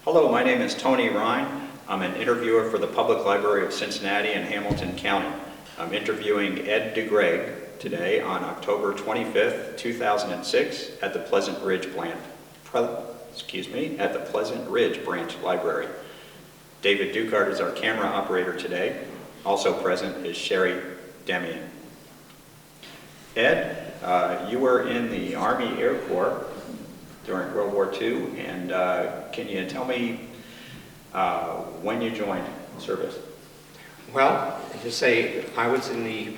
Hello, my name is Tony Ryan. I'm an interviewer for the Public Library of Cincinnati and Hamilton County. I'm interviewing Ed DeGreg today on October 25th, 2006 at the Pleasant Ridge Branch Library. David Ducard is our camera operator today. Also present is Sherry Demian. Ed, you were in the Army Air Corps during World War II, and can you tell me when you joined service? Well, to say, I was in the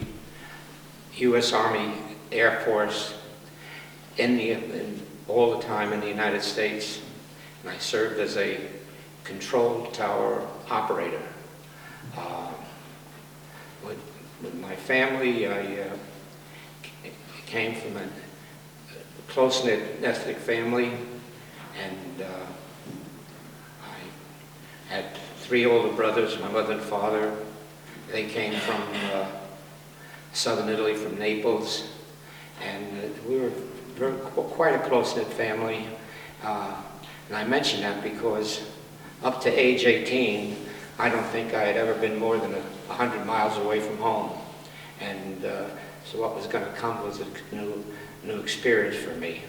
U.S. Army Air Force all the time in the United States, and I served as a control tower operator. With my family, I came from a close-knit ethnic family, and I had 3 older brothers, my mother and father. They came from southern Italy, from Naples, and we were quite a close-knit family. And I mention that because up to age 18, I don't think I had ever been more than 100 miles away from home. And so what was going to come was a new experience for me.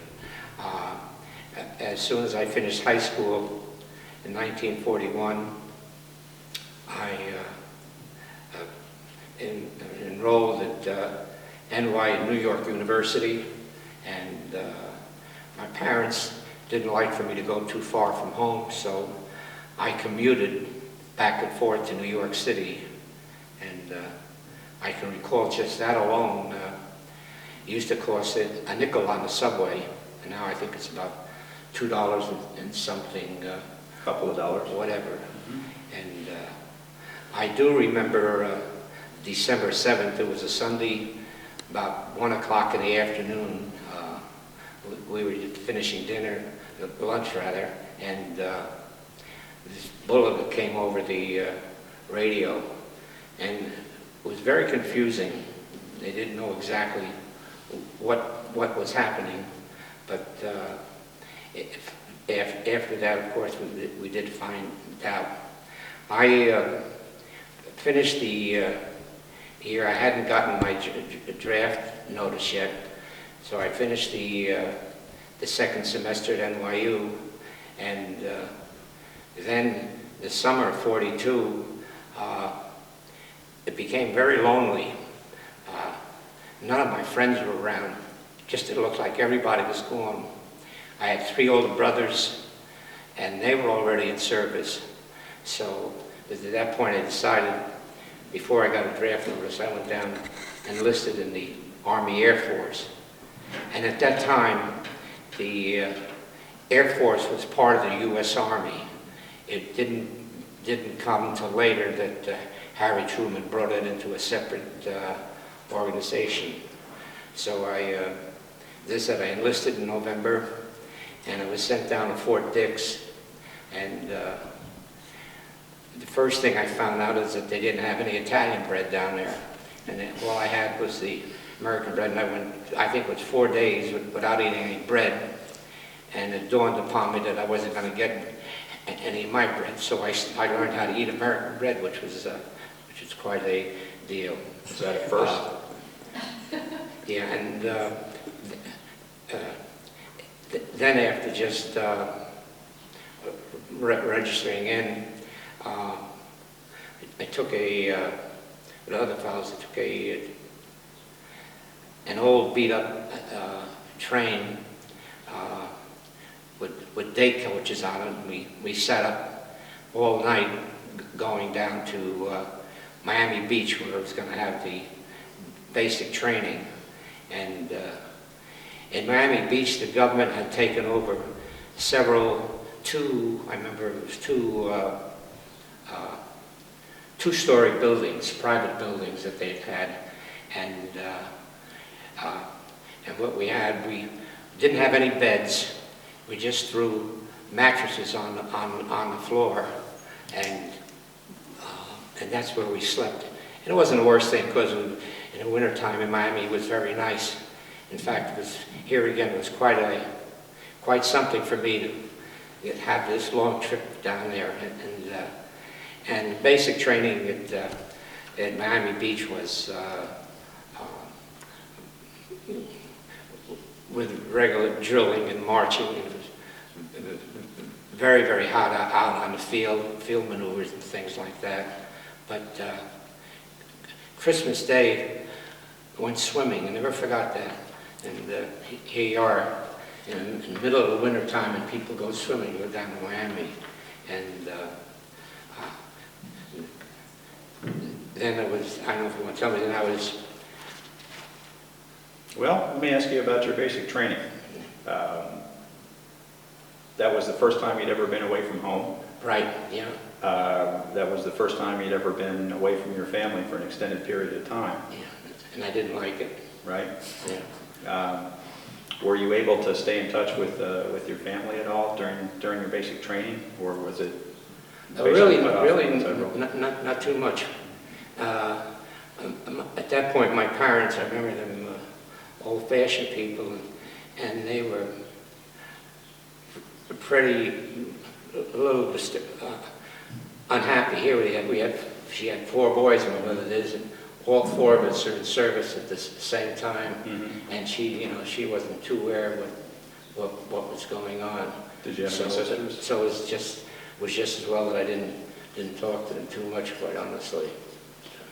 As soon as I finished high school in 1941, I enrolled at New York University, and my parents didn't like for me to go too far from home, so I commuted back and forth to New York City. And I can recall just that alone. It used to cost a nickel on the subway, and now I think it's about $2 and something. Couple of dollars. Whatever. Mm-hmm. And I do remember December 7th, it was a Sunday, about 1 o'clock in the afternoon. We were finishing lunch rather, and this bulletin came over the radio, and it was very confusing. They didn't know exactly what was happening, but after that, of course, we did find out. I finished the year. I hadn't gotten my draft notice yet, so I finished the second semester at NYU, and then the summer of '42, it became very lonely. None of my friends were around. Just it looked like everybody was gone. I had 3 older brothers, and they were already in service. So at that point, I decided, before I got a draft notice, I went down and enlisted in the Army Air Force. And at that time, the Air Force was part of the U.S. Army. It didn't come until later that Harry Truman brought it into a separate organization. So I enlisted in November, and I was sent down to Fort Dix. And the first thing I found out is that they didn't have any Italian bread down there, and all I had was the American bread. And I went, I think it was 4 days without eating any bread, and it dawned upon me that I wasn't going to get any of my bread. So I learned how to eat American bread, which was quite a deal. Was that at first? Yeah, and then after just registering in, I took with other fellows, I took an old beat-up train with day coaches on it, and we sat up all night going down to Miami Beach, where I was going to have the basic training. And in Miami Beach, the government had taken over I remember it was two-story buildings, private buildings that they'd had, and what we had, we didn't have any beds. We just threw mattresses on the floor, and that's where we slept. And it wasn't the worst thing, because in the wintertime in Miami it was very nice. In fact, it was, here again, it was quite something for me you'd have this long trip down there, and basic training at Miami Beach was with regular drilling and marching, and it was very, very hot out on the field maneuvers and things like that. But Christmas Day, I went swimming. I never forgot that. And here you are in the middle of the winter time, and people go swimming. We're down in Miami, and then it was, I don't know if you want to tell me, then I was... Well, let me ask you about your basic training. That was the first time you'd ever been away from home? Right, yeah. That was the first time you'd ever been away from your family for an extended period of time? Yeah, and I didn't like it. Right? Yeah. Were you able to stay in touch with your family at all during your basic training, or was it really not too much. At that point, my parents, I remember them old-fashioned people, and they were a little unhappy. Here she had 4 boys, my mother did, and all 4 of us are in service at the same time, and she wasn't too aware of what was going on. Did you have any sisters? So it was just as well that I didn't talk to them too much, quite honestly.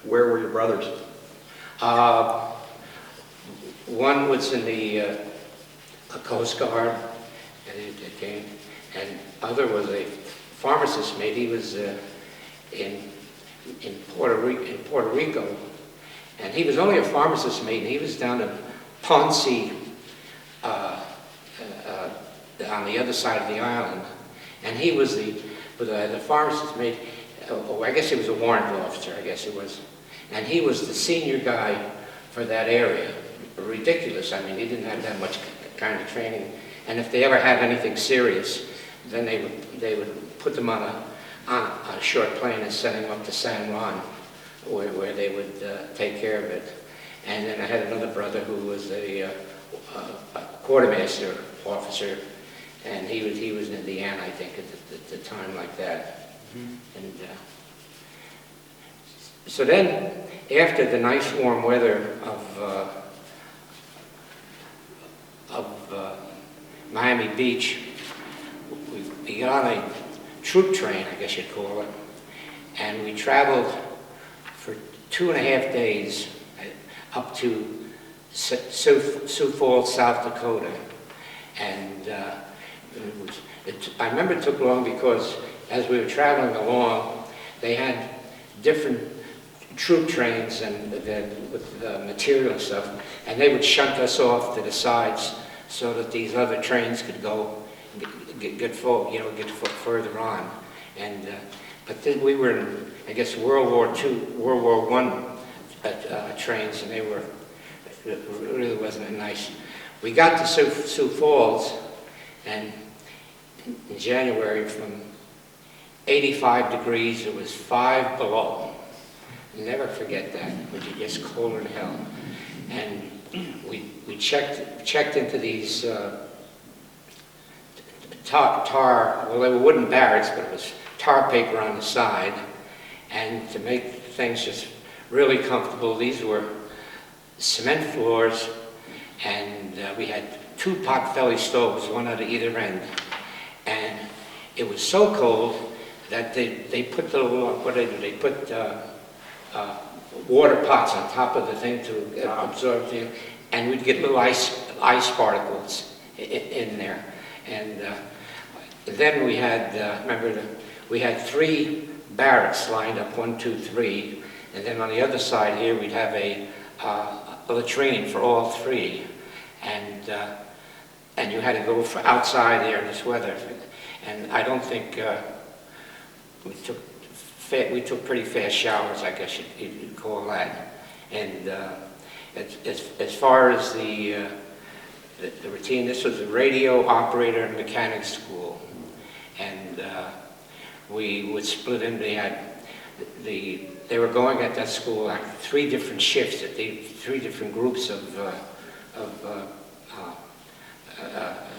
Where were your brothers? One was in the Coast Guard, and it came, and other was a pharmacist mate. He was in Puerto Rico, and he was only a pharmacist mate, and he was down in Ponce, on the other side of the island, and he was the pharmacist mate. I guess he was a warrant officer, I guess he was, and he was the senior guy for that area. Ridiculous. I mean, he didn't have that much kind of training, and if they ever had anything serious, then they would put them on a short plane and send them up to San Juan, where they would take care of it. And then I had another brother who was a quartermaster officer, and he was in Indiana, I think, at the time like that. And so then, after the nice warm weather of Miami Beach, we got on a troop train, I guess you'd call it, and we traveled for 2.5 days up to Sioux Falls, South Dakota. And I remember it took long because as we were traveling along, they had different troop trains and with material and stuff, and they would shunt us off to the sides so that these other trains could go get further on. And but then we were in, I guess, World War II, World War I trains, and it really wasn't nice. We got to Sioux Falls, and in January, from 85 degrees, it was 5 below. Never forget that. It was just colder than hell. And we checked into these tar, well, they were wooden barracks, but it was tar paper on the side. And to make things just really comfortable, these were cement floors, and we had 2 pot-belly stoves, one at either end. And it was so cold that they put the, what did they do? They put water pots on top of the thing to absorb the, and we'd get little ice particles in there. And then we had, we had 3 barracks lined up, 1, 2, 3, and then on the other side here we'd have a latrine for all 3, and you had to go for outside there in this weather. And I don't think we took pretty fast showers, I guess you'd call that. And as far as the routine, this was a radio operator and mechanic school, and we would split in. They were going at that school like 3 different shifts, 3 different groups of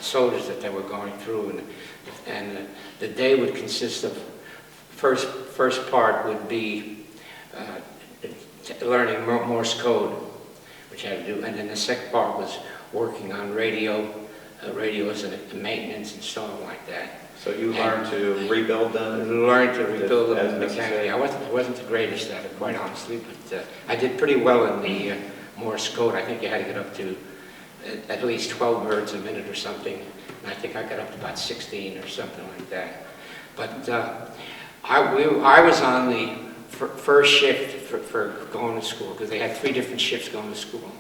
soldiers that they were going through, and the day would consist of first part would be learning Morse code, which I had to do, and then the second part was working on radios and maintenance and stuff like that. So you learned to rebuild them? Learned to rebuild them mechanically. I wasn't the greatest at it, quite honestly, but I did pretty well in the Morse code. I think you had to get up to at least 12 words a minute or something, and I think I got up to about 16 or something like that. But I was on the first shift for going to school, because they had 3 different shifts going to school,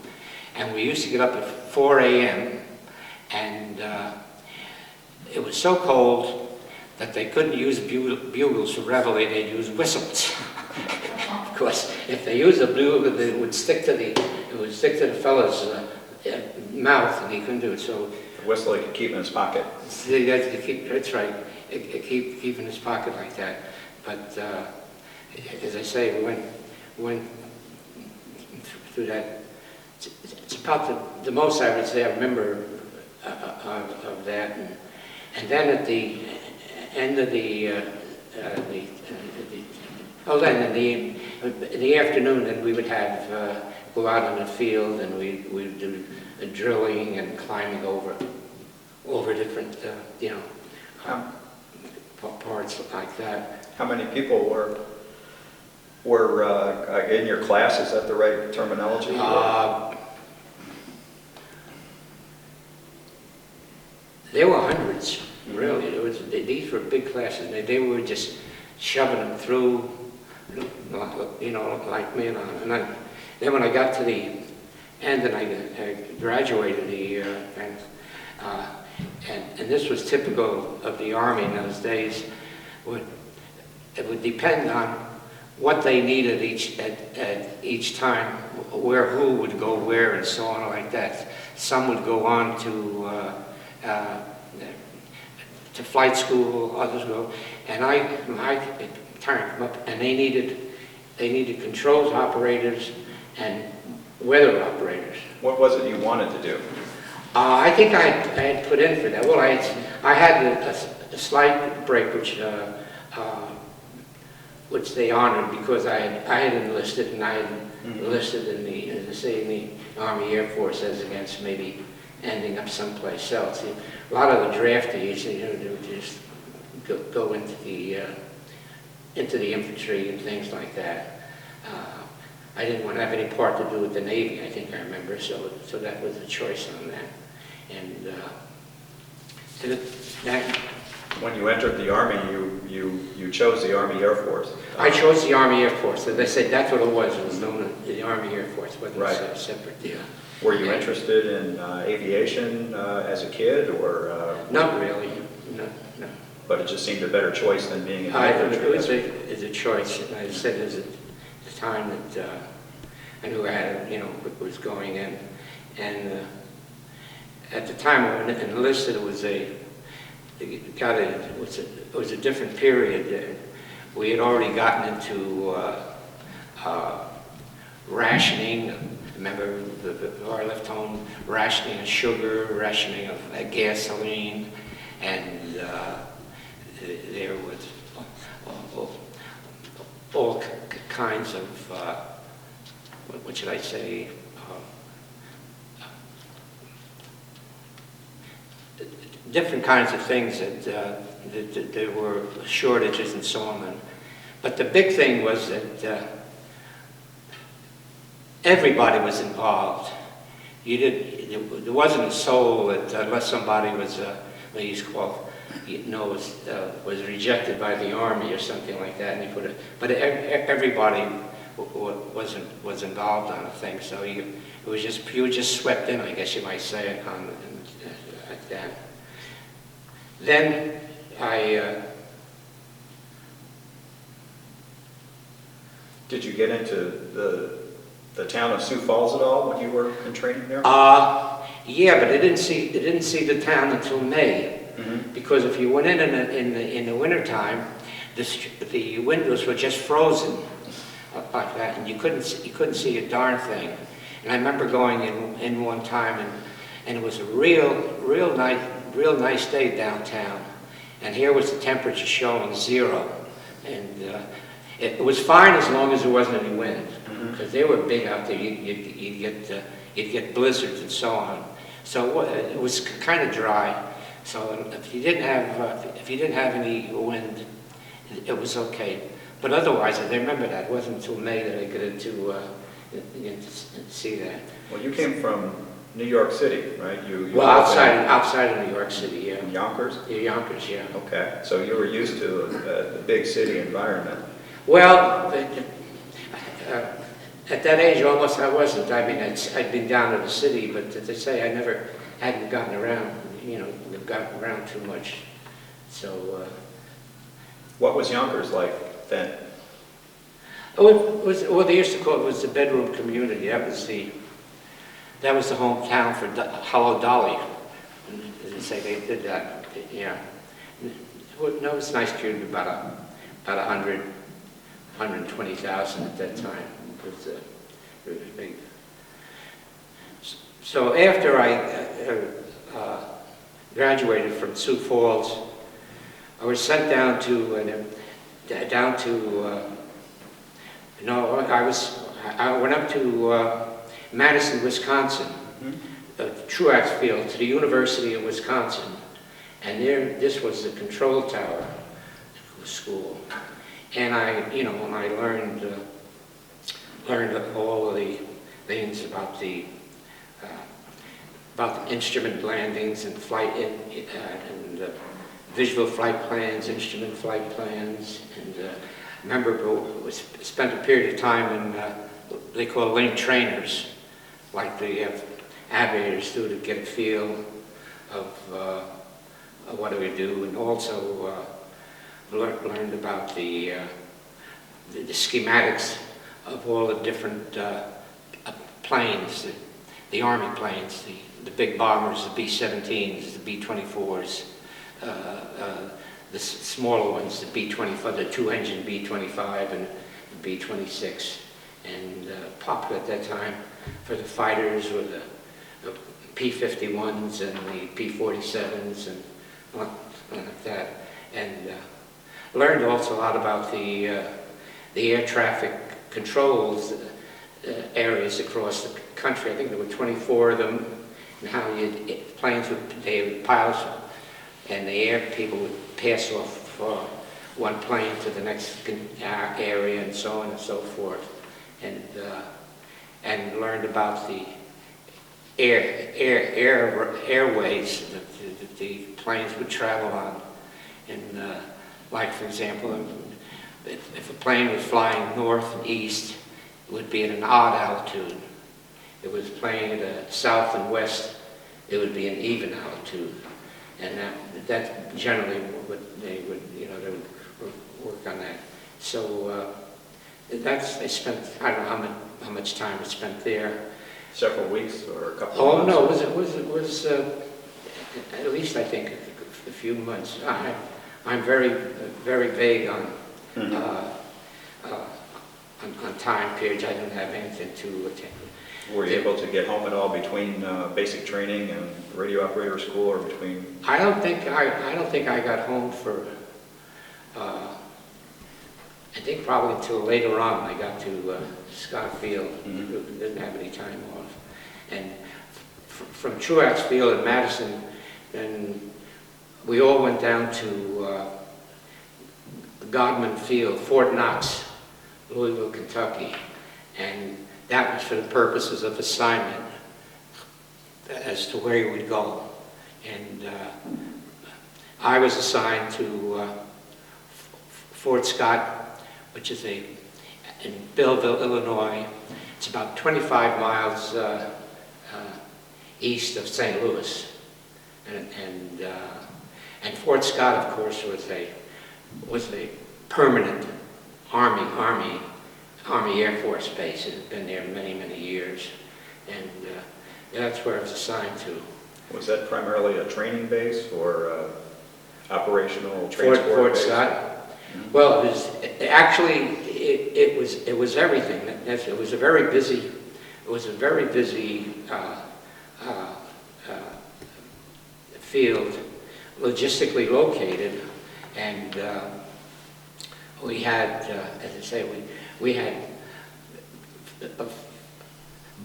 and we used to get up at 4 a.m. and it was so cold that they couldn't use bugles for reveille, they'd use whistles. Of course, if they used a bugle, it would stick to the fellow's mouth, and he couldn't do it. So The whistle he could keep in his pocket. that's right, keep in his pocket like that. But as I say, we went through that. It's about the most I would say I remember of that. And then at the end of in the afternoon, then we would have go out in the field, and we'd do drilling and climbing over different parts like that. How many people were in your class? Is that the right terminology? There were hundreds, really. These were big classes, and they were just shoving them through, like me. And then when I got to the end and I graduated, and this was typical of the Army in those days, it would depend on what they needed at each time, who would go where, and so on like that. Some would go on to flight school, others go, and my time came up, and they needed controls operators and weather operators. What was it you wanted to do? I think I had put in for that. Well, I had a slight break, which they honored, because I had enlisted, and I had enlisted in the Army Air Force, as against maybe ending up someplace else. A lot of the draftees, they would just go into the infantry and things like that. I didn't want to have any part to do with the Navy, I think I remember, so that was a choice on that. And When you entered the Army, you chose the Army Air Force. I chose the Army Air Force. So they said that's what it was. It was known as the Army Air Force, but it was a separate deal. Were you interested in aviation as a kid, or? Not really, no. But it just seemed a better choice than being in the infantry. It was a choice. And I said there's a time that I knew I had, what was going in. And at the time when I enlisted, it was a different period. We had already gotten into rationing. Remember, our left home, rationing of sugar, rationing of gasoline, and there was all kinds of, what should I say, different kinds of things that there were shortages and so on. But the big thing was that everybody was involved. There wasn't a soul that, unless somebody was, was rejected by the Army or something like that, and they put it. But everybody was involved on a thing. So you were just swept in, I guess you might say, like that. Then Did you get into the town of Sioux Falls at all when you were in training there? Yeah, but I didn't see the town until May, because if you went in the wintertime, the windows were just frozen like that, and you couldn't see a darn thing. And I remember going in one time, and it was a real nice day downtown. And here was the temperature showing 0, and it was fine as long as there wasn't any wind, because they were big out there. You'd get blizzards and so on. So it was kind of dry. So if you didn't have any wind, it was okay. But otherwise, I remember that it wasn't until May that I got into see that. Well, you came from New York City, right? Well, outside of New York City, yeah. In Yonkers? Yeah, Yonkers, yeah. Okay, so you were used to the big city environment. Well, at that age, almost I wasn't. I mean, I'd been down to the city, but as I say, I hadn't gotten around, gotten around too much. So. What was Yonkers like then? Well, they used to call it the bedroom community. That was the hometown for Hollow Dolly. As I say, they did that. Yeah. No, it was a nice community, about 120,000 at that time. It was really big. So after I graduated from Sioux Falls, I was sent down to I went up to Madison, Wisconsin, Truax Field, to the University of Wisconsin, and this was the control tower school, and I learned all of the things about the instrument landings and flight and visual flight plans, instrument flight plans, and remember, spent a period of time in they call link trainers, like the aviators do, to get a feel of what do we do, and also learned about the schematics of all the different planes, the Army planes, the big bombers, the B-17s, the B-24s, the smaller ones, the B-25, the two-engine B-25 and the B-26, and popular at that time for the fighters were the P-51s and the P-47s and like that, and learned also a lot about the air traffic controls areas across the country. I think there were 24 of them, and how planes would pilots and the air people would pass off one plane to the next area and so on and so forth, and learned about the airways that the planes would travel on. And like, for example, if a plane was flying north and east, it would be at an odd altitude. If it was flying at south and west, it would be an even altitude. And that generally they would work on that. So I spent, I don't know how much time I spent there. Several weeks or a couple of Oh months? no, it was at least I think a few months. I'm very vague on on time periods. I don't have anything to attend. Were you able to get home at all between basic training and radio operator school, or between? I don't think I got home for. I think probably until later on I got to Scott Field. Didn't have any time off, and from Truax Field in Madison, then we all went down to Godman Field, Fort Knox, Louisville, Kentucky, and that was for the purposes of assignment as to where you would go. And I was assigned to Fort Scott, which is in Belleville, Illinois. It's about 25 miles east of St. Louis. And Fort Scott, of course, was a permanent Army Air Force base. It had been there many years, and that's where I was assigned to. Was that primarily a training base or operational transport Fort base? Scott. Well, it was everything. It was a very busy field, logistically located, and we had, as I say, we had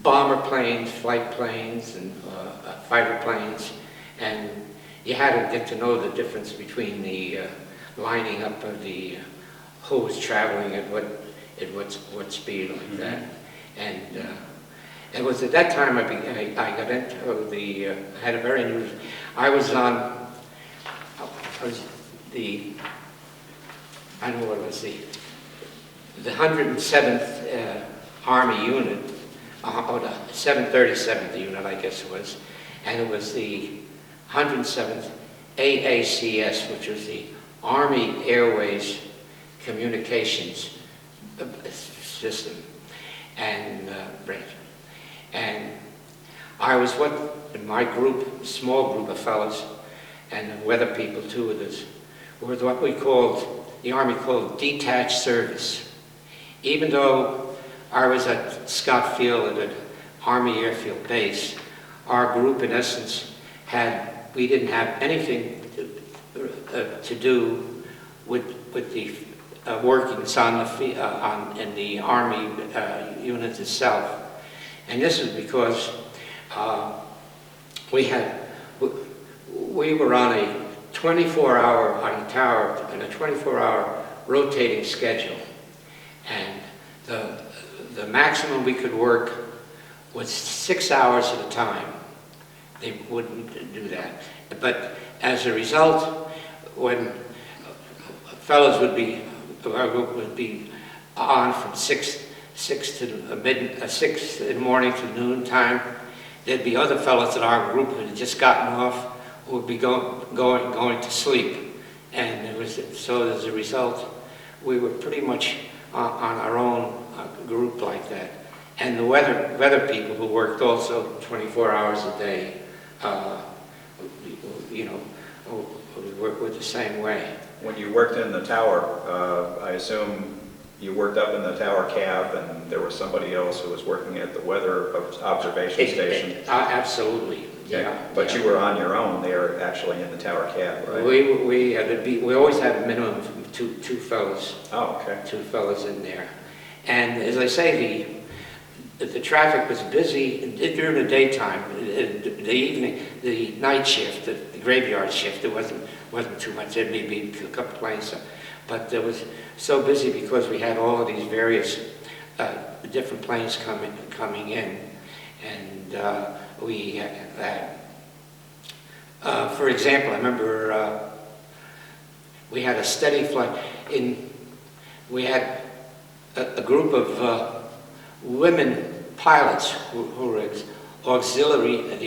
bomber planes, flight planes, and fighter planes, and you had to get to know the difference between the lining up of the who was traveling at what speed like that, and it was at that time I got into the I had a very new. I was the I don't know what it was the 107th Army unit, or the 737th unit, I guess it was, and it was the 107th AACS, which was the Army Airways Communications System and branch. And I was in my group, small group of fellows, and the weather people too with us, were what we called, the Army called detached service. Even though I was at Scott Field at an Army Airfield base, our group in essence we didn't have anything to do with the workings in the Army unit itself. And this is because we were on a 24-hour on a tower and a 24-hour rotating schedule, and the maximum we could work was 6 hours at a time. They wouldn't do that, but as a result, when fellows our group would be on from 6 in the morning to noon time, there'd be other fellows in our group who had just gotten off who would be going to sleep, and it was so as a result we were pretty much on our own group like that. And the weather people who worked also 24 hours a day, were the same way. When you worked in the tower, I assume you worked up in the tower cab, and there was somebody else who was working at the weather observation station. Absolutely, yeah. But you were on your own there, actually in the tower cab, right? We always had a minimum of two fellows. Oh, okay. Two fellows in there, and as I say, the traffic was busy during the daytime. The evening, the night shift, the graveyard shift, it wasn't too much. There may be a couple planes, but it was so busy because we had all of these various different planes coming in, and we had, for example, I remember we had a steady flight. We had a group of women pilots who were the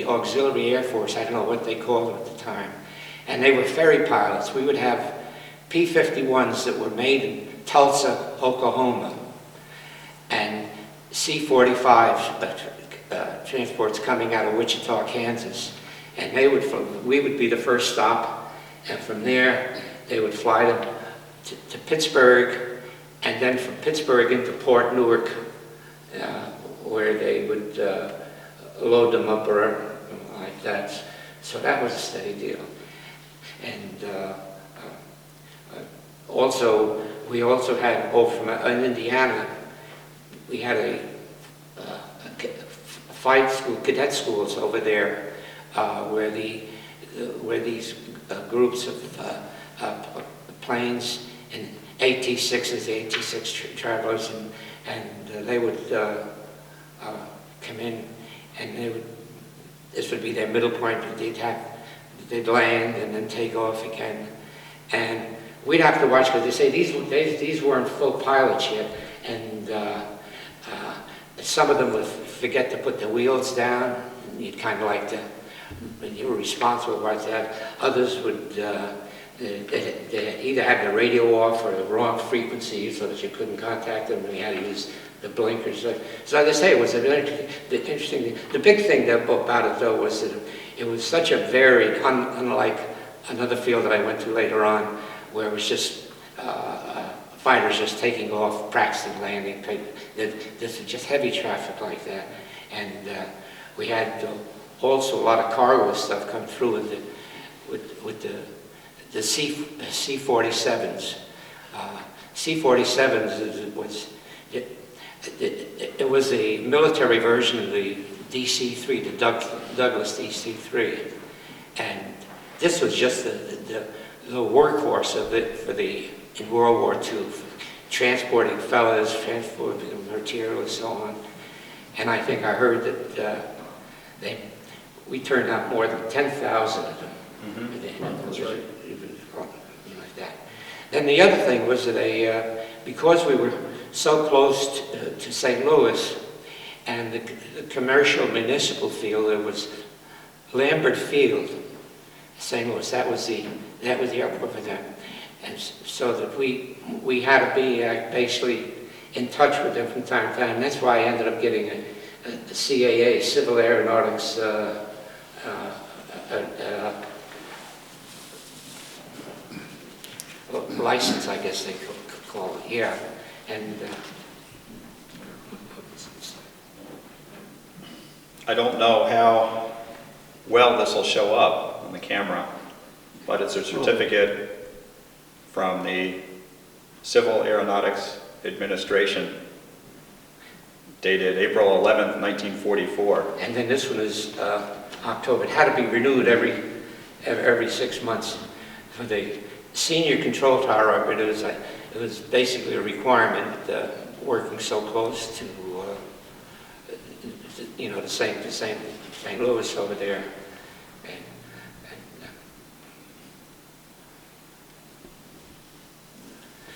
auxiliary Air Force. I don't know what they called them at the time, and they were ferry pilots. We would have P-51s that were made in Tulsa, Oklahoma, and C-45 transports coming out of Wichita, Kansas, and we would be the first stop, and from there they would fly them to Pittsburgh, and then from Pittsburgh into Port Newark, where they would load them up or like that. So that was a steady deal. And we also had, in Indiana, we had a flight school, cadet schools over there, where these groups of planes and AT-6s, the AT-6 travelers, and they would come in, and this would be their middle point. They'd land and then take off again, and we'd have to watch because they say these weren't full pilots yet, and some of them would forget to put the wheels down. And you'd kind of like to, you were responsible for that. Others would they either had the radio off or the wrong frequency so that you couldn't contact them, and we had to use the blinkers. So as I say, it was the interesting thing. The big thing about it, though, was that it was such a varied, unlike another field that I went to later on, where it was just fighters just taking off, practicing landing. This was just heavy traffic like that. And we had also a lot of cargo stuff come through with it. with the C-47s. C-47s it was a military version of the DC-3, the Douglas DC-3, and this was just the workhorse of it in World War II, transporting fellas, transporting material, and so on. And I think I heard that we turned out more than 10,000 of them. That's right. Like that. Then the other thing was that because we were so close to St. Louis, and the commercial municipal field, there was Lambert Field, St. Louis. That was the airport for them, and so that we had to be basically in touch with them from time to time. And that's why I ended up getting a CAA, Civil Aeronautics license, I guess they call it. Yeah, and. I don't know how well this will show up on the camera, but it's a certificate from the Civil Aeronautics Administration dated April 11th, 1944. And then this one is October. It had to be renewed every 6 months. For the senior control tower operators, it was basically a requirement, working so close to the St. Louis over there.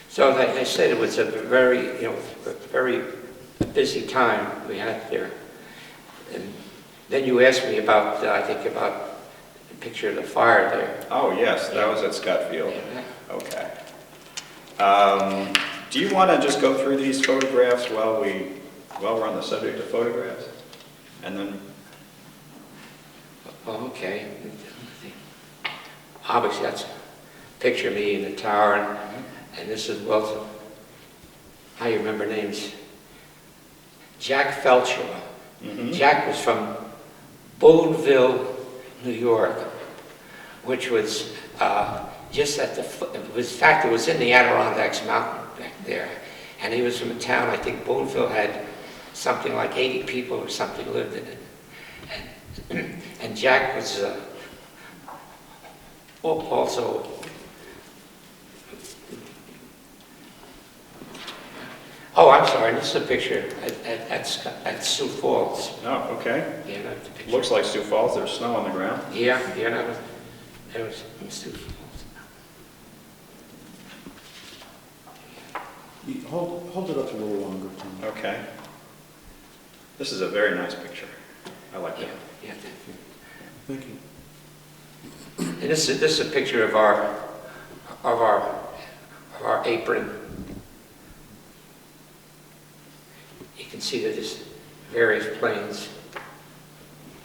So they said it was a very busy time we had there. And then you asked me about, I think about the picture of the fire there. Oh yes, that was at Scott Field. Yeah. Okay. Do you want to just go through these photographs while we're on the subject of photographs? And then... Oh, okay. Obviously, that's a picture of me in the tower, and this is, well, how you remember names? Jack Felcher. Jack was from Belleville, New York, which was just at the foot. In fact, it was in the Adirondacks mountain back there, and he was from a town. I think Belleville had something like 80 people or something lived in it. And Jack was also... Oh, I'm sorry, this is a picture at Sioux Falls. Oh, okay. Yeah, that's the picture. Looks like Sioux Falls. There's snow on the ground. Yeah, that was in Sioux Falls. Hold it up a little longer, Tom. Okay. This is a very nice picture. I like that. Yeah. Thank you. And this is a picture of our apron. You can see that there's various planes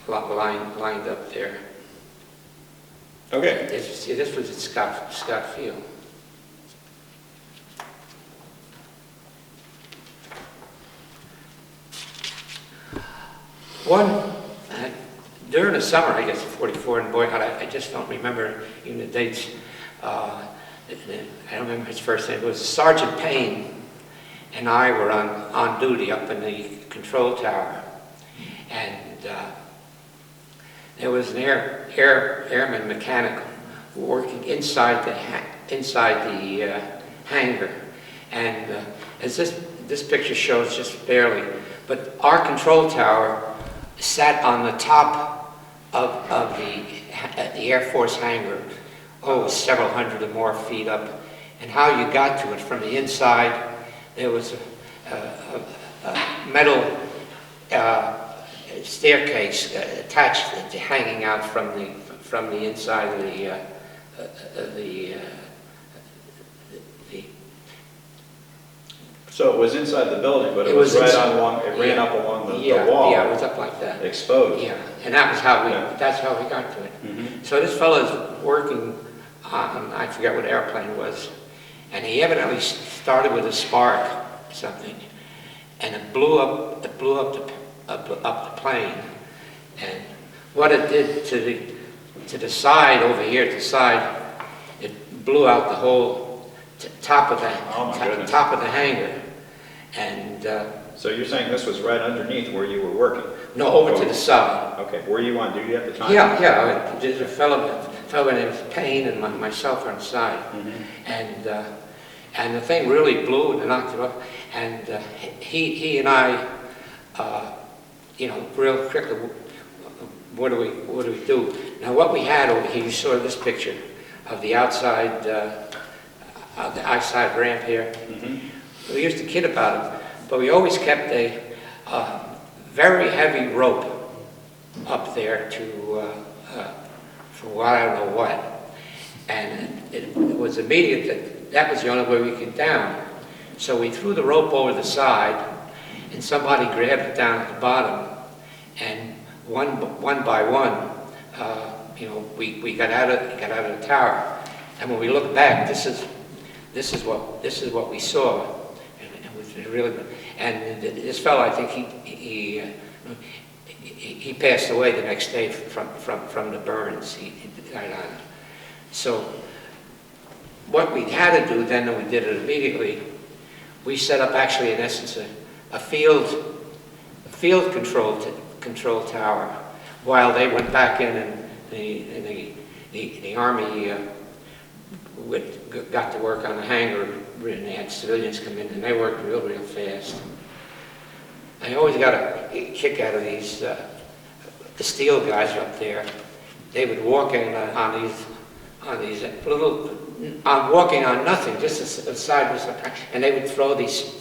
lined up there. Okay. This was at Scott Field. During the summer, I guess, 44 in Boycott, I just don't remember even the dates. I don't remember his first name. It was Sergeant Payne and I were on duty up in the control tower, and there was an airman mechanic working inside the hangar, and as this picture shows, just barely, but our control tower sat on the top of the Air Force hangar, several hundred or more feet up, and how you got to it from the inside. There was a metal staircase attached, hanging out from the inside of the. So it was inside the building, but it was right along. It ran up along the wall. Yeah, it was up like that. Exposed. Yeah, and that was how that's how we got to it. So this fellow's working on, I forget what airplane it was, and he evidently started with a spark or something, and it blew up the plane, and what it did to to the side over here, to the side, it blew out the whole top of the Oh, my goodness. top of the hangar. And So you're saying this was right underneath where you were working? no, over to the side. Okay, were you on duty at the time? Yeah. There's a fellow named Payne and myself on the side, and the thing really blew and knocked it off. And he and I, real quickly, what do we do? Now, what we had over here, you saw this picture of the outside ramp here. We used to kid about it, but we always kept a very heavy rope up there for I don't know what. And it was immediate that was the only way we could get down. So we threw the rope over the side, and somebody grabbed it down at the bottom, and one by one, we got out of the tower. And when we look back, this is what we saw. And it was really, and this fellow, I think he passed away the next day from the burns. He died on it. So what we had to do then, and we did it immediately, we set up actually in essence a field control tower while they went back in, and the Army got to work on the hangar, and they had civilians come in, and they worked real fast. I always got a kick out of these the steel guys up there. They would walk in on these little, walking on nothing, just a side, and they would throw these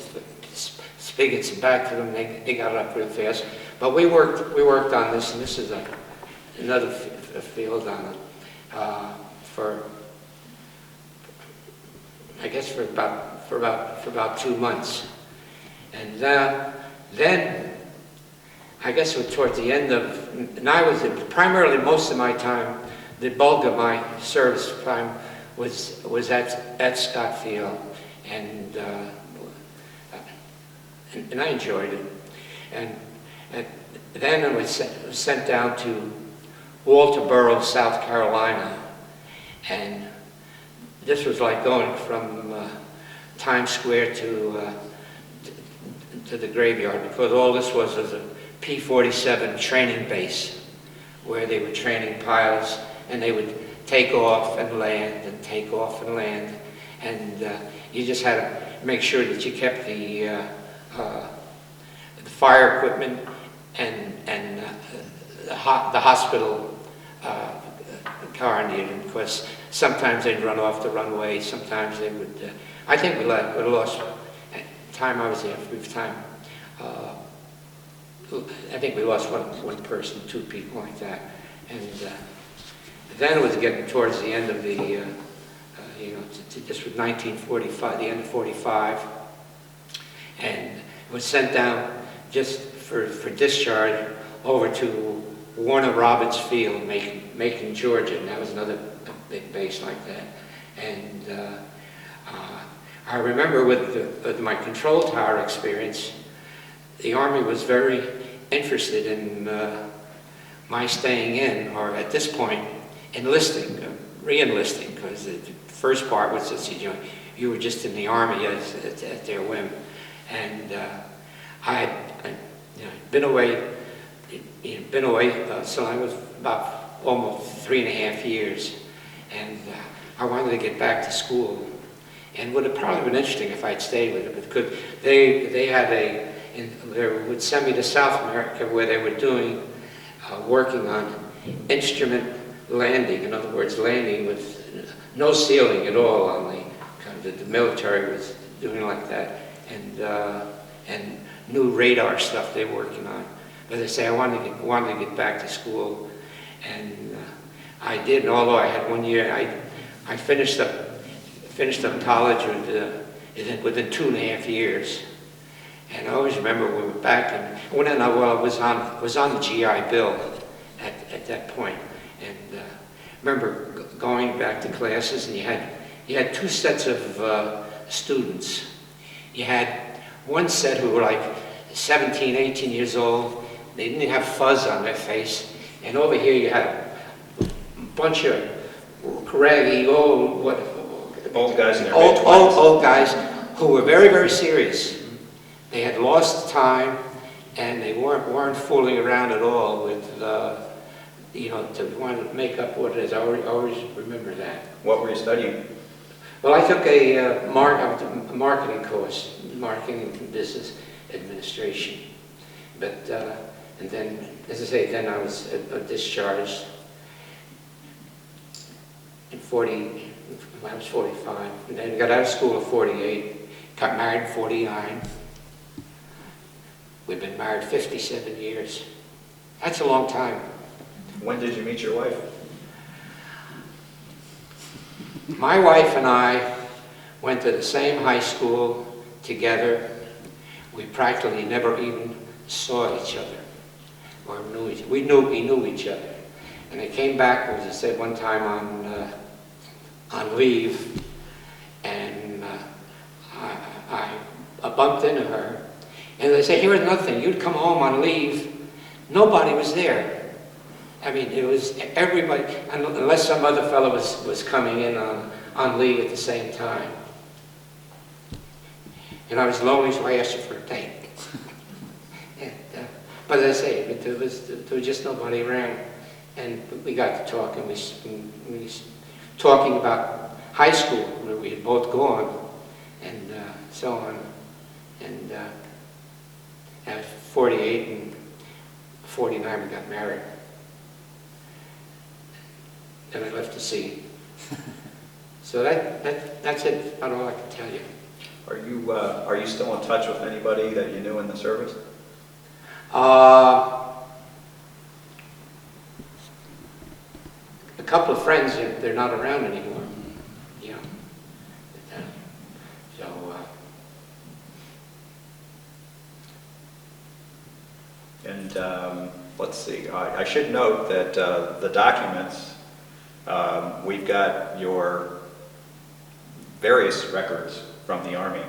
spigots back to them. They got it up real fast. But we worked on this, and this is another field on it for about 2 months, and then I guess it was towards the end of, and I was primarily most of my time, the bulk of my service time was at Scott Field, and I enjoyed it. And then I was sent down to Walterboro, South Carolina, and this was like going from Times Square to the graveyard, because all this was a P-47 training base where they were training pilots, and they would take off and land and take off and land, and you just had to make sure that you kept the fire equipment and the hospital quarantined, because sometimes they'd run off the runway, sometimes they would. I think we lost time. I was there for brief time. I think we lost one person, 2 people like that, and then it was getting towards the end of the, this was 1945, the end of 45, and it was sent down just for discharge over to Warner Robins Field, Macon, Georgia, and that was another big base like that. And I remember with my control tower experience, the Army was very interested in my staying in, or at this point, enlisting, re-enlisting, because the first part was that you were just in the Army at their whim. And I'd been away so I was about almost 3.5 years, and I wanted to get back to school. And would have probably been interesting if I'd stayed with it, because they had they would send me to South America, where they were doing working on instrument landing. In other words, landing with no ceiling at all on the military was doing like that, and new radar stuff they were working on. But they say I wanted to get back to school, and I did. And although I had 1 year, I finished up college within 2.5 years. And I always remember we were back, and I was on the GI Bill at that point, and remember going back to classes, and you had 2 sets of students. You had one set who were like 17, 18 years old. They didn't have fuzz on their face, and over here you had bunch of craggy old Old guys in their old, mid-twenties. old guys who were very, very serious. They had lost time, and they weren't fooling around at all with, you know, to want to make up what it is. I always remember that. What were you studying? Well, I took a marketing course, marketing and business administration. But, and then, as I say, then I was discharged in I was 45, and then got out of school at 48, got married at 49. We've been married 57 years. That's a long time. When did you meet your wife? My wife and I went to the same high school together. We practically never even saw each other, or we knew each other. And I came back, as I said, one time on leave, and I bumped into her. And they say, here's another thing, you'd come home on leave, nobody was there. I mean, it was everybody, unless some other fellow was coming in on leave at the same time. And I was lonely, so I asked her for a date. And, but as I say, there was just nobody around. And we got to talk, and we talking about high school, where we had both gone, and so on. And at 48 and 49, we got married. And I left the scene. So that's it. About all I can tell you. Are you still in touch with anybody that you knew in the service? A couple of friends, they're not around anymore. Yeah. So. And let's see. I should note that the documents. We've got your various records from the Army.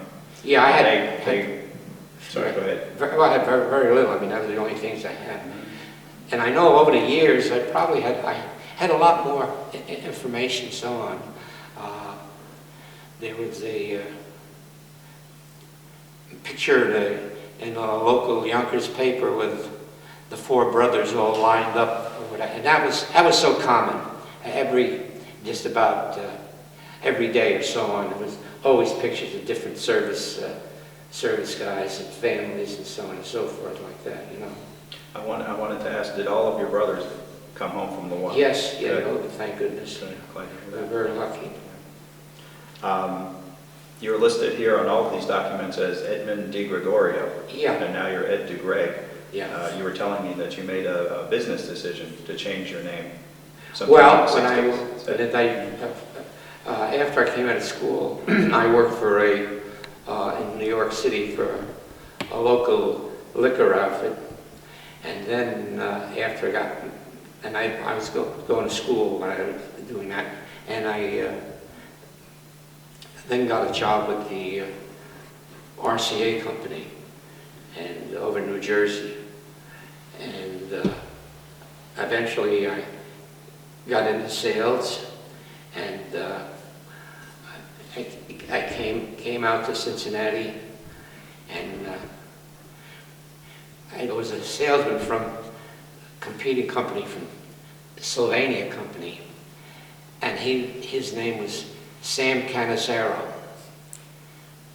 Yeah, I had. Sorry, go ahead. Well, I had very little. I mean, that was the only things I had. And I know over the years, I had a lot more information, so on. There was a picture in a local Yonkers paper with the four brothers all lined up, and that was so common. Just about every day or so on, there was always pictures of different service guys and families and so on and so forth like that, you know. I wanted to ask, did all of your brothers come home from the war? Yes, yeah, Good. no, thank goodness. Good. Glad to hear We're that. very lucky. You're listed here on all of these documents as Edmonde DeGregorio. Yeah. And now you're Ed DeGreg. Yeah. You were telling me that you made a business decision to change your name. Well, sometime in the when 60s. after I came out of school, I worked for in New York City for a local liquor outfit, and then after I was going to school when I was doing that, and I then got a job with the RCA company, and over in New Jersey, and eventually I got into sales, and I came out to Cincinnati, and I was a salesman from a competing company, from the Sylvania company, and his name was Sam Canizaro,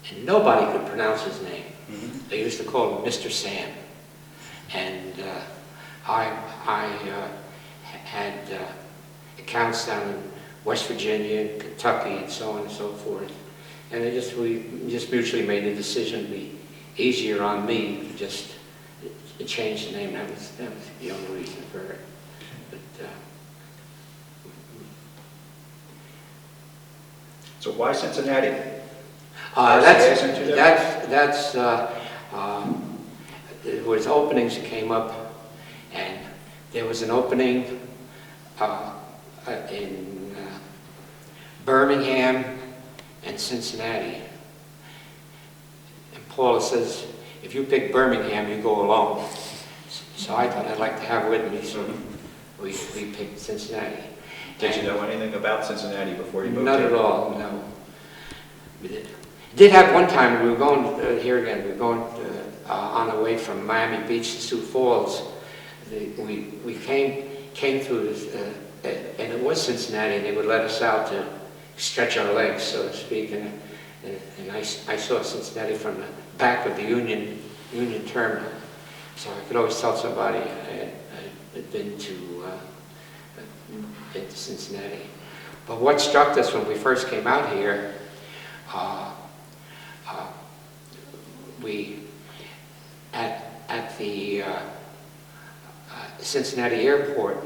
and nobody could pronounce his name. Mm-hmm. They used to call him Mr. Sam, and I had accounts down in West Virginia, Kentucky, and so on and so forth. And we just mutually made the decision to be easier on me to just change the name. That was the only reason for it. But, So why Cincinnati? There was openings that came up, and there was an opening in Birmingham and Cincinnati. And Paula says, if you pick Birmingham, you go alone. So I thought I'd like to have with me, so we picked Cincinnati. Did you know anything about Cincinnati before you moved Not here? at all, no. We did have one time, we were going, here again, we were going on the way from Miami Beach to Sioux Falls. We came through this, and it was Cincinnati, and they would let us out to stretch our legs, so to speak, and I saw Cincinnati from the back of the Union Terminal. So I could always tell somebody I had been to Cincinnati. But what struck us when we first came out here, we at the Cincinnati airport,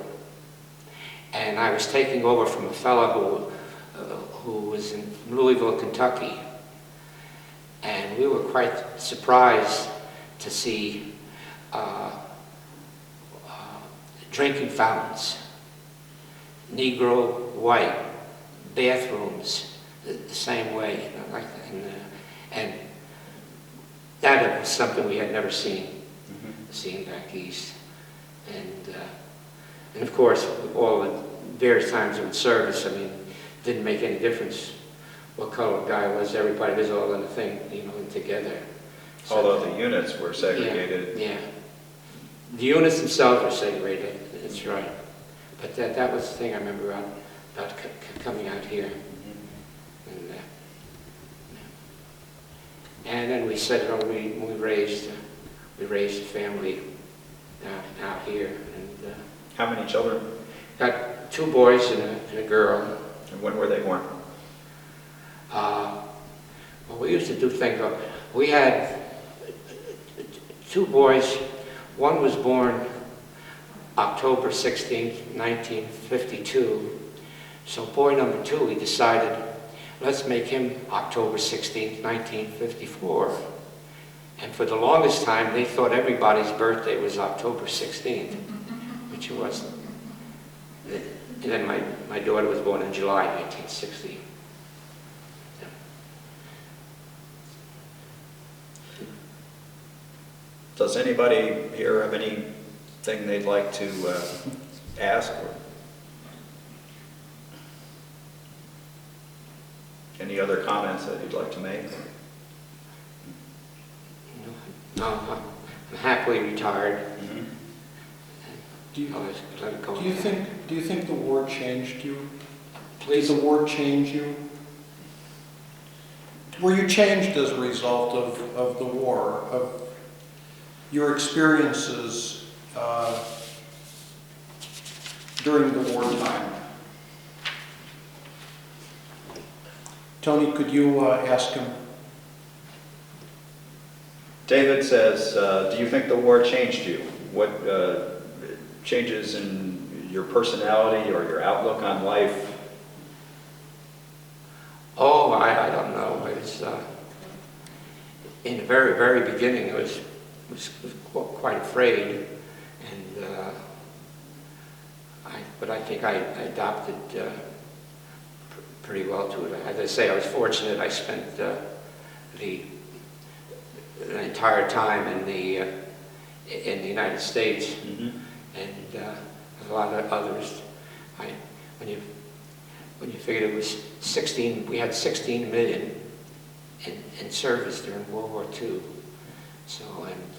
and I was taking over from a fellow who was in Louisville, Kentucky, and we were quite surprised to see drinking fountains, Negro, white, bathrooms, the same way, you know, like that. And that was something we had never seen back east. And of course, all the various times of service, I mean, didn't make any difference what color the guy was. Everybody was all in the thing, you know, together. So, Although the units were segregated. Yeah. The units themselves were segregated, that's right. But that was the thing I remember about coming out here. And then we said, oh, we raised a family out here. And How many children? got 2 boys and a girl. And when were they born? Well, we used to do things. We had 2 boys. One was born October 16th, 1952. So boy number 2, we decided, let's make him October 16th, 1954. And for the longest time, they thought everybody's birthday was October 16th, which it wasn't. And then my daughter was born in July 1960. Does anybody here have anything they'd like to ask? Or any other comments that you'd like to make? No, I'm happily retired. Do you, I'll just let it go. do you think the war changed you? Please. Did the war change you? Were you changed as a result of the war, of your experiences during the wartime? Tony, could you ask him? David says, do you think the war changed you? What changes in your personality or your outlook on life? Oh, I don't know. It's in the very, very beginning, I was quite afraid, and but I think I adopted pretty well to it. As I say, I was fortunate. I spent the entire time in the United States, and a lot of others. When you figured it was 16, we had 16 million in service during World War II. So, and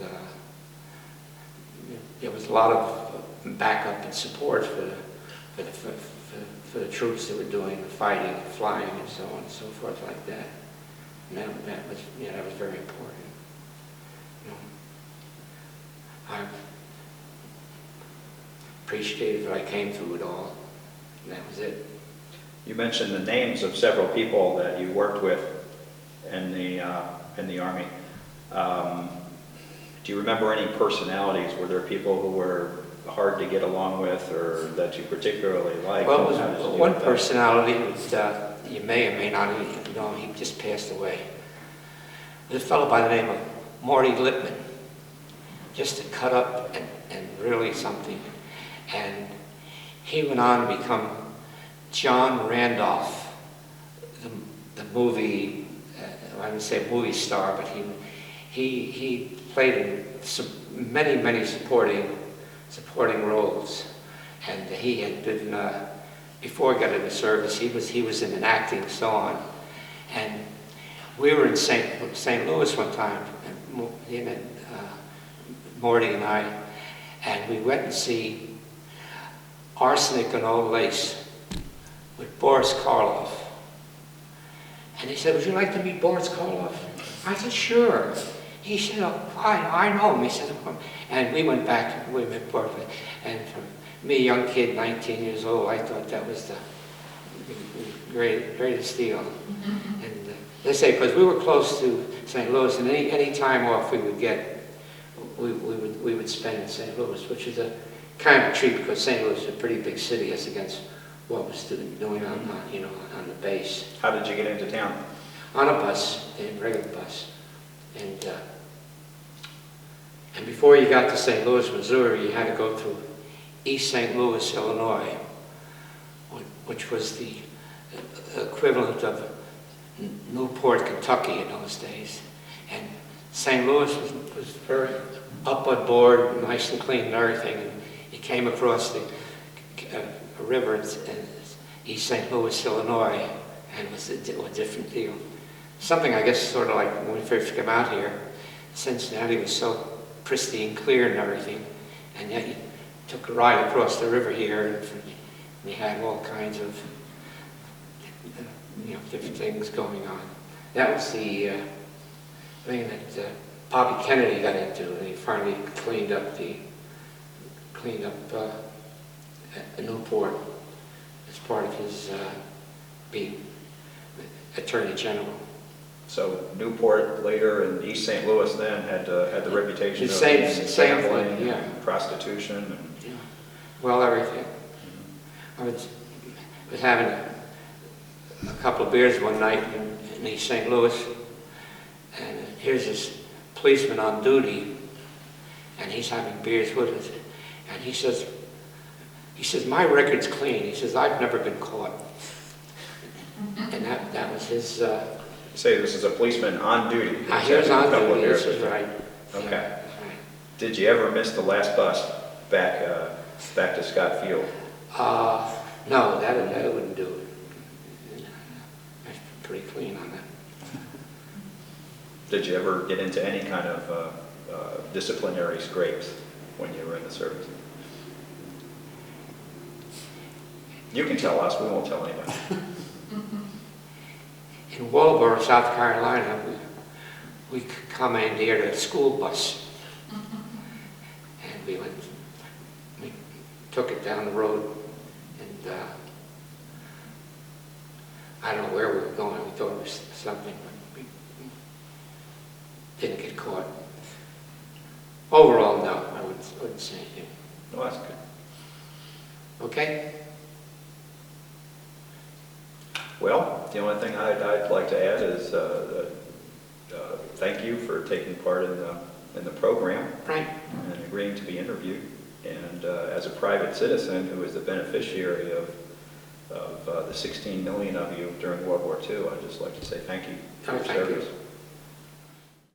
there was a lot of backup and support for the troops that were doing the fighting, flying, and so on and so forth like that. And that was very important. You know, I appreciated that I came through it all, and that was it. You mentioned the names of several people that you worked with in the Army. Do you remember any personalities? Were there people who were hard to get along with, or that you particularly liked? Well, it was one personality that you may or may not know. He just passed away. There's a fellow by the name of Marty Lippman, just a cut up and really something. And he went on to become John Randolph, the movie, I would say movie star, but he played in many supporting roles, and he had been before he got into service, he was in an acting and so on. And we were in St. Louis one time, Morty and I, and we went and see Arsenic and Old Lace with Boris Karloff. And he said, would you like to meet Boris Karloff? I said, sure. He said, oh, I know him. He said, and we went back, we met Boris. And for me, young kid, 19 years old, I thought that was the greatest deal. And they say, because we were close to St. Louis, and any time off we would get, we would spend in St. Louis, which is a kind of a treat because St. Louis is a pretty big city as against what was doing on the base. How did you get into town? On a bus, a regular bus, and before you got to St. Louis, Missouri, you had to go through East St. Louis, Illinois, which was the equivalent of Newport, Kentucky in those days. And St. Louis was very up on board, nice and clean and everything. And you came across the river in East St. Louis, Illinois, and it was a different deal. Something, I guess, sort of like when we first came out here, Cincinnati was so pristine, clear and everything, and yet you took a ride across the river here, and you had all kinds of different things going on. That was the thing that Bobby Kennedy got into, and he finally cleaned up Newport as part of his being Attorney General. So Newport later and East St. Louis then had the reputation The of same gambling thing, yeah. and prostitution. And Yeah. Well, everything. I was having a couple of beers one night in East St. Louis, and here's this policeman on duty, and he's having beers with us, and he says, my record's clean. He says, I've never been caught. And that was his... say this is a policeman on duty. He was on Couple of duty, beers. this is right. Okay. Yeah, right. Did you ever miss the last bus back to Scott Field? No, that wouldn't do it. That's pretty clean on that. Did you ever get into any kind of disciplinary scrapes when you were in the service? You can tell us, we won't tell anybody. In Walterboro, South Carolina, we commandeered a school bus. And we took it down the road, and I don't know where we were going. We thought it was something, but we didn't get caught. Overall, no, I wouldn't say anything. Well, that's good. Okay? Well, the only thing I'd like to add is thank you for taking part in the program Right. and agreeing to be interviewed. And as a private citizen who is the beneficiary of the 16 million of you during World War II, I'd just like to say thank you for your Thank you. service.